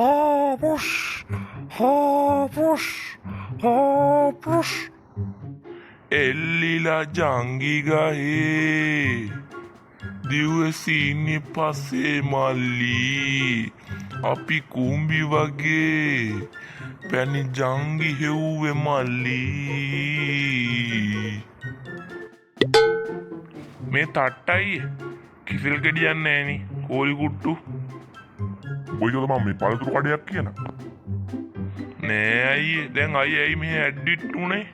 Habush, habush, habush. එල්ලිලා ජංගි ගහේ දිව්වසීනි පස්සේ මල්ලි අපි කුඹි වගේ පැණි ජංගි හෙව්වේ මල්ලි මේ තට්ටයි කිසිල් ගෙඩියක් නෑනේ කෝලි කුට්ටු බොයිද මම මේ පළතුරු කඩයක් කියන නෑ අයියේ දැන් අයියේ මේ ඇඩ්ඩිට් උනේ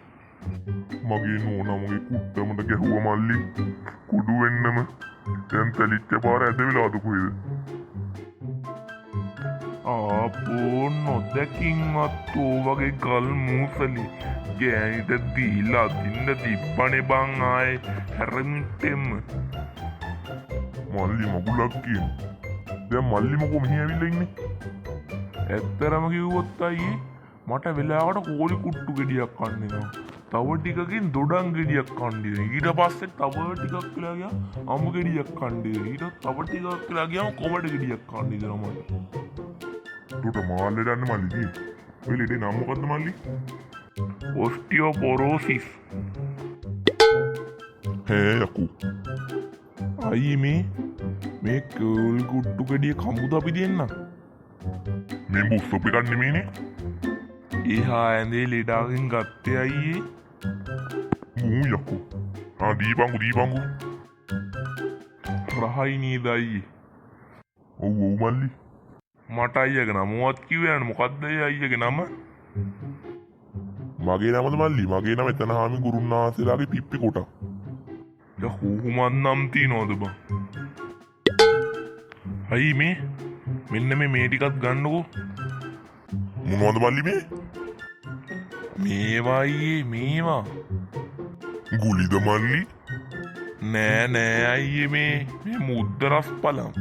මගේ නෝනා මගේ කුට්ටමට ගැහුවා මල්ලි කුඩු වෙන්නම දැන් තලිච්ච පාර ඇදවිලාද කොහෙද ආපෝ නොදැකින්වත් ඕ වගේ ගල් මූසලි ගෑනිට දීලා අදින්න තිබ්බනේ බං ආයේ හැරමිටෙම මල්ලි මගුලක් කියන දැන් මල්ලි මොකෝ මෙහි ඇවිල්ලා ඉන්නේ ඇත්තරම කිව්වොත් අයියේ මට වෙලාවට කෝලි කුට්ටු ගෙඩියක් කන්න එනවා තව ටිකකින් දොඩම් ගෙඩියක් කන්න දෙනවා ඊට පස්සේ තව ටිකක් වෙලා ගියා අමු ගෙඩියක් කන්න දෙනවා ඊට තව ටිකක් වෙලා ගියාම කොමඩ ගෙඩියක් කන්න දෙනවා මට උඩට මාල්ලේ දන්න මල්ලි දී ඔය ලෙඩේ නම මොකද්ද මල්ලි ඔස්ටියෝපොරෝසිස් හේ යකෝ අයියේ මේ කෝලි කුට්ටු ගෙඩිය කමුද අපි දෙන්න මේ බුස්සොප් එකක් නෙමෙයිනේ එහා ඇඳේ ලෙඩාගෙන් ගත්තේ අයියේ මූ යකෝ දීපංගු රහයි නේද අයියේ ඔව් මල්ලි මට අයියගේ නමවත් කිව්වේ නෑ මොකද්ද අයියගේ නම මගේ නමද මල්ලි මගේ නම එතන හාමි ගුරුන්නාන්සේලාගේ පිප්පි කොටක් හුමන් නම් තියනවද බං අයි මෙන්න මේ ටිකත් ගන්නකෝ මොනවද මල්ලි මේවා අයියේ මේවා ගුලිද මල්ලි නෑ අයියේ මේ මුද්ද රස් පලම්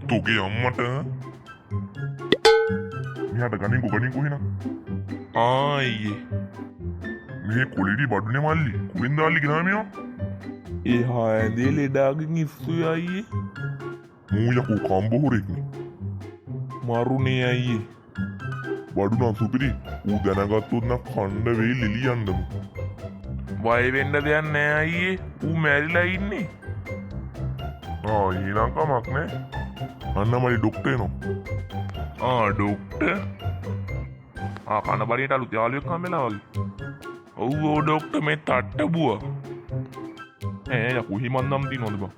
තෝගේ අම්මට මෙයාට ගනින්කු එහෙනම් ආයියේ මේ කොලිඩි බඩුනේ මල්ලි කුලින් දාල්ලි ගෙනා මේවා එහා ඇඳේ ලෙඩාගෙන් ඉස්සුයි අයියේ මූ යකෝ කම්බහුරෙක්නේ මරුනේ අයියේ බඩු නම් සුපිරි ඌ දැනගත්තොත් නම් කණ්ඩ වෙයි ලිලියන්නම වය වෙන්න දෙයක් නෑ අයියේ ඌ මැරිලා ඉන්නේ ඊනම් කමක් නෑ අන්න මලි ඩොක්ටර් එනවා ඩොක්ටර් කන බරියට අලුත් යාළුවෙක් හම්බෙලා වගේ ඔව් ඩොක්ටර් මේ තට්ට බුවා යකෝ හිමන් නම් තියනවද බං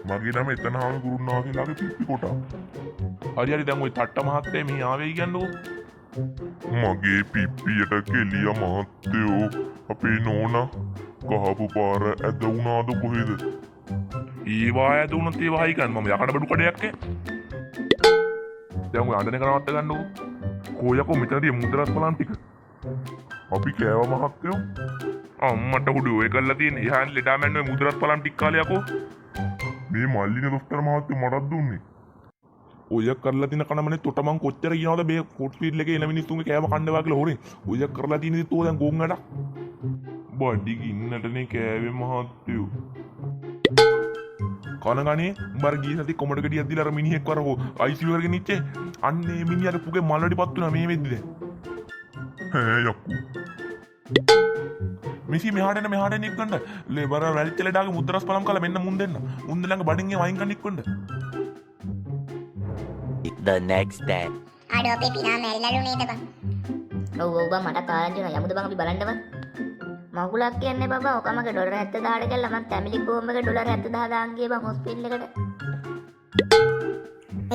මගේ නම එතන හාමි ගුරුන්නාන්සේලාගේ පිප්පි කොටක් හරි දැන් ওই තට්ට මහත්තයා මෙහි ආවේ කියන්නකෝ මගේ පිප්පියට කෙලිය මහත්තයෝ අපේ නෝනා කහපු පාර ඇද වුණාද කොහෙද ඒවා ඇදුණත් ඒවා හයි ගන්න මම යකඩ බඩු කඩයක් දැන් ඔය අඬන කරවත්ත ගන්නකෝ කෝයකෝ මෙතනදී මුද්‍රස් බලන් ටික අපි කෑව මහත්තයෝ අම්මට උඩු ඔය කරලා තියෙන එහාන් ලෙඩා මැන්න ඔය මුද්‍රස් බලන් ටික කාලේ යකෝ මේ මල්ලිනේ දොස්තර මහත්තයෝ මටත් දුන්නේ ඔය කරලා තියෙන කනමනේ තොටමන් කොච්චර කියනවද මේ ෆුඩ් ස්පීඩ් එකේ එන මිනිස්සුන්ගේ කෑම කන්න වා කියලා හොරේ ඔය කරලා තියෙන දේ තෝ දැන් ගොන් වැඩක් බඩි ගින්නටනේ කෑවේ මහත්තයෝ කනගනේ උඹර ගිය සති කොමඩ ගෙඩියක් දීලා අර මිනිහෙක් වරහො ICU එකකට ගෙනිච්චේ අන්නේ මිනිහට පුගේ මල්ලඩිපත් වුණා මේ වෙද්දි දැන් හේ යක්කු මිසි මෙහාට එන්න එක්කන්න ලේබර වැලිච්ච ලෙඩාගේ මුද්‍රස් පලම් කාලා මෙන්න මුන් දෙන්න ළඟ බඩින් ඒ වයින් ගන්න එක්කන්න The next day. අඩෝ අපේ පිනා මැරිලාලු නේද බං? ඔව් බං මට කාරණා දෙනවා යමුද බං අපි බලන්නවත්. මගුලක් කියන්නේ බබා ඔකමගේ ඩොලර් 70000ට ගල්ලා මම ෆැමිලි බෝම්බ් එකේ ඩොලර් 70000 දාන් ගියේ බං හොස්පිටල් එකට.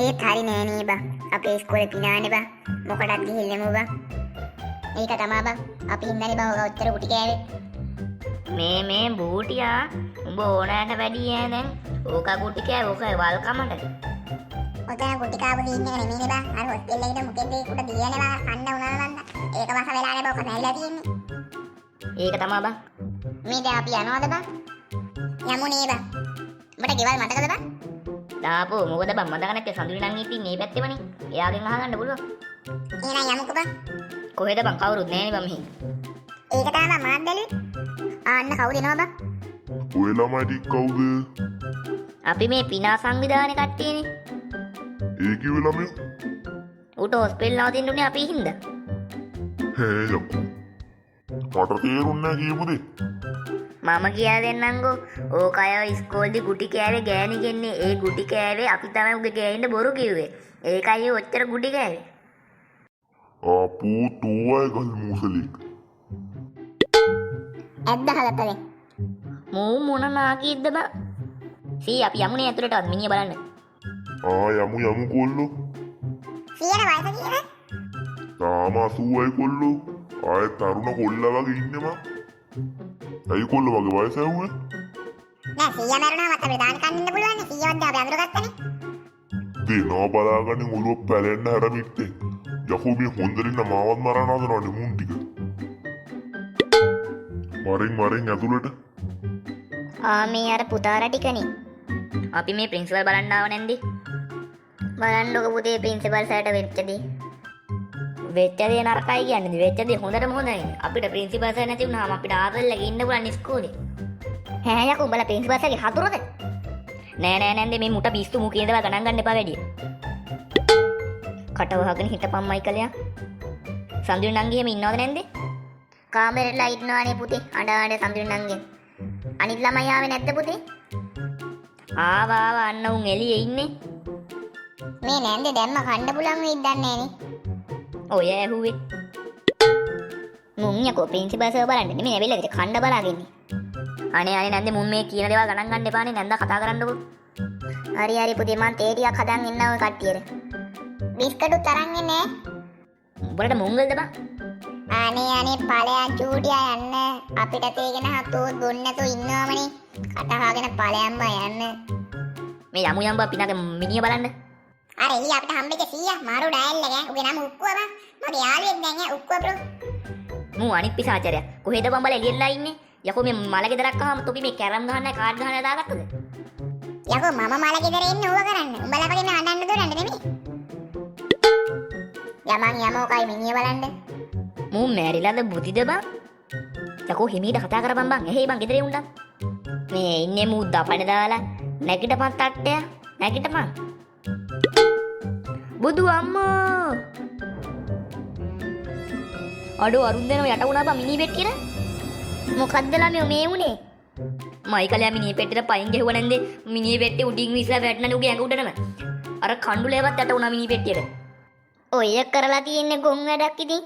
ඒක හරි නෑ නේ බං. අපේ ඉස්කෝලේ පිනානේ බං. මොකටද ගිහිල්ලෙමු බං? ඒක තමයි බං. අපි හින්දානේ බං ඔක උත්තර කුටි කෑවේ. මේ බූටියා උඹ ඕනෑට වැඩි ඈ දැන් ඕක කුටි කෑවේ ඕක වල්කමට. ඔතන කුටි කාපු සීන් එක නෙමෙයිනේ බං. අර හොස්පිටල් එකට මුකෙන්ද ඒකට දියනේ බං. කන්න උනා නන්ද. ඒක වස වෙලානේ බං. ඔක නැරිලා තියෙන්නේ. ඒක තමයි බං. මේ දැන් අපි යනවද බං? යමු නේ බං. උඹට ගෙවල් මතකද බං? දාපෝ මොකද බං මතක නැත්තේ සඳුනි නම් ඉතින් මේ පැත්තේමනේ. එයාගෙන් අහගන්න පුළුවන්. එහෙනම් යමුකෝ බං. කොහෙද බං කවුරුත් නෑනේ බං මෙහි. ඒක තමයි මාත් බැලුවේ. අන්න කවුද එනවා බං? ඔය ළමයි ටික කවුද? අපි මේ පිනා සංවිධානයේ කට්ටියනේ. ඒ කිව්වේ ළමයි ඌට හොස්පිටල් නවතින්න උනේ අපි හින්දා. හේ යකෝ මට තේරුන්නේ නැහැ කියපු දේ මම කියා දෙන්නම්කෝ. ඕක අය ඉස්කෝලේදී ගුටි කෑවේ ගෑණි කෙන්නේ. ඒ ගුටි කෑවේ අපි තමයි උගේ ගෑනින්ද බොරු කිව්වේ. ඒකයි ඔච්චර ගුටි කෑවේ. අපෝ තෝයි ගල් මූසලෙක් ඇද්දහලපලේ. මූ මොන නාකීද්ද බං? සී අපි යමුනේ ඇතුළටවත් මිනිහ බලන්න. යමු කොල්ලෝ සියන වයස කීයද? තාම 80යි කොල්ලෝ ආයෙ තරුණ කොල්ලා වගේ ඉන්නවා ඇයි කොල්ලෝ වගේ වයස ඇහුවේ නෑ සියයා මරුණාම අපිට දාන කන්න ඉන්න පුළුවන් නේ. සියවද්ද අපි අඳුරගත්තනේ. දෙනවා බලාගන්නේ ඔළුව පැලෙන්න හැරමිත්තේ යකෝ මේ හොඳරින්න මාවත් මරන්න හදනවනේ මුන් ටික මරෙන් ඇතුළට මේ අර පුතාලා ටිකනේ. අපි මේ ප්‍රින්සිපල් බලන්න ආව නැන්දි. බලන්නකො පුතේ ප්‍රින්සිපල් සර්ට වෙච්ච දේ. වෙච්ච දේ නරකයි කියන්නේ. වෙච්ච දේ හොඳටම හොඳයි. අපිට ප්‍රින්සිපල් සර් නැති වුණාම අපිට ආතල්ලක ඉන්න පුළුවන් ඉස්කෝලේ. හෑ යකෝ උඹලා ප්‍රින්සිපල් සර්ගේ හතුරද? නෑ නැන්දේ මේ මුට පිස්සු මුකේ ඉඳලා ගණන් ගන්න එපා වැඩි. කට වහගෙන හිටපම් මයිකලයා. සඳුන් නංගි එහෙම ඉන්නවද නැන්දේ? කාමරේලා ඉන්නවානේ පුතේ. අඬ සඳුන් නංගෙන්. අනිත් ළමයි ආවේ නැද්ද පුතේ? ආවා අන්න උන් එළියේ ඉන්නේ. මේ නැන්දේ දැම්ම කන්න පුළුවන් වෙයිද දන්නේ නෑනේ. ඔය ඇහුවේ. මුන් යකෝ ප්‍රින්සිපල් සර් බලන්න නෙමෙයි ඇවිල්ලා ඉතින් කන්න බලාගෙන ඉන්නේ. අනේ නැන්දේ මුන් මේ කියන දේවල් ගණන් ගන්න එපානේ. නැන්දා කතා කරන්නකෝ. හරි පුතේ මං තේ ටිකක් හදන් ඉන්නවා ඔය කට්ටියට. බිස්කටුත් අරන් එන්නේ. උඹලට මුංගල්ද බං? අනේ ඵලයන් චූටියා යන්න. අපිට තේගෙන හතෝත් බොන්න නැතුව ඉන්නවමනේ. කටහාගෙන ඵලයන්ම යන්න. මේ යමු යම්බා පිනාගේ මිනිහ බලන්න. අර එළිය අපිට හම්බෙච්ච සීයා මාරු ඩයල් එක. උගේ නම උක්කුව බං. මගේ යාළුවෙක් දැන් ඈ උක්කුව බ්‍රෝ. මූ අනිත් පිසාචරයා. කොහෙද බම්බල එළියෙලා ඉන්නේ? යකෝ මේ මල ගෙදරක් ආවම තොපි මේ කැරම් ගහන්නයි කාඩ් ගහන්නයි දාගත්තද? යකෝ මම මල ගෙදර ඉන්නේ ඌව කරන්න. උඹලා වගේ මේ අඬන්න දොරන්න නෙමෙයි. යමන් යමෝකයි මිනිහ බලන්න. මූ මෑරිලාද බුදිද බං? යකෝ හිමීට කතා කරපන් බං. එහේ බං ගෙදරේ උන්දන්. මේ ඉන්නේ මූ දපණ දාලා නැගිටපන් තට්ටය. නැගිටපන්. බුදු අම්මෝ. අඩෝ අරුන් දෙනව යට වුණා බං මිනි පෙට්ටියට. මොකද්ද ළමයෝ මේ උනේ? මයිකලයා මිනි පෙට්ටියට පයින් ගැහුවා නැන්දේ. මිනි පෙට්ටිය උඩින් විසලා වැටෙනනේ උගේ ඇඟ උඩටම. අර කණ්ඩුලේවත් යට වුණා මිනි පෙට්ටියට. ඔය කරලා තියෙන්නේ ගොන් වැඩක් ඉතින්.